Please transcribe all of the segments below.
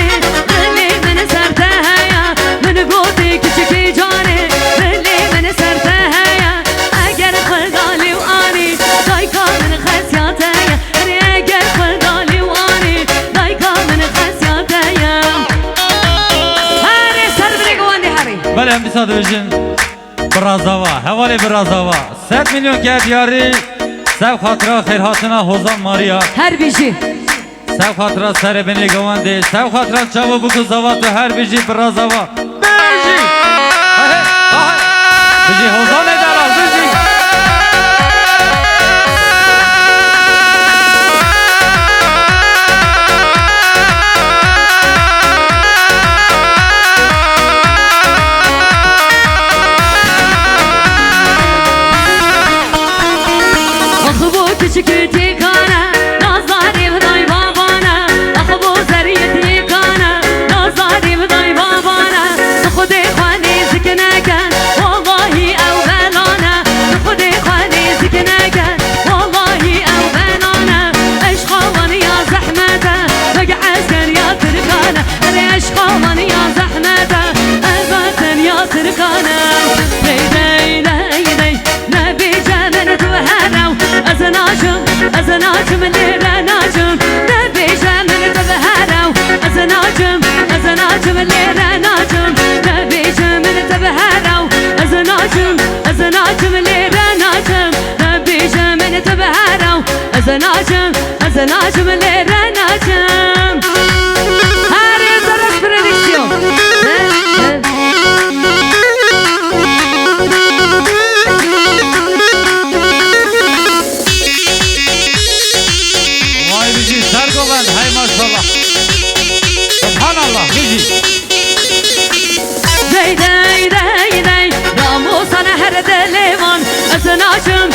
جانه بلی من سرته هیا من گوتی کچکی جانه بلی من سرته هیا اگر خردالی و آنی دایکا من خسیاته هیا اگر خردالی و آنی دایکا من خسیاته هیا هری سر بری گواندی هری بله هم بیساد بجین برازاوا حوالی برازاوا 100 میلیون که دیاری سب خاطره خیرهاتنا حوزان ماریا هر بیشی سب خاطره سر بینی گوانده سب خاطره چاو بکو زواتو هر بیجی برازاوا بیجی بیجی حوزان دارال بیجی küçük tikana nazarım day babana akbu zariyet tikana nazarım day babana خدي خاني سكناكن والله أولانا خدي خاني سكناكن والله أولانا أشخاصني يا زحمته بقى عسكر يا تركانا أنا أشخاصني يا زحمته أبدا يا تركانا نبي جمل تبهرو أزناجم اللي ناجم نبي جمل تبهرو أزناجم اللي ناجم نبي جمل تبهرو أزناجم اللي ناجم نبي جمل تبهرو أزناجم اللي ناجم هاري زرش بريدكسيون hay maşallah subhanallah bizi dey ramu sana her delevan azanacım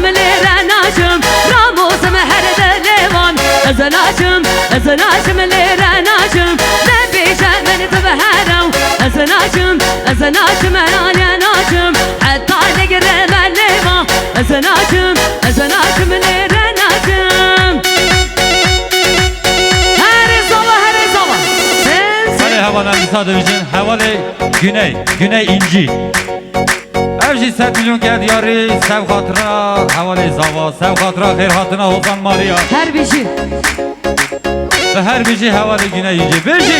lerenacım ramu sana her delevan azanacım lerenacım nebi jemel tebeherav azanacım alanacım hatta negrem leva azanacım lerenacım havalar müsaade için havale güney inci evji 100 milyon ke diyarı sev hatıra havale zava sev hatıra xeyr hatına hozan mariya her bişi ve her bişi havale güney inci bişi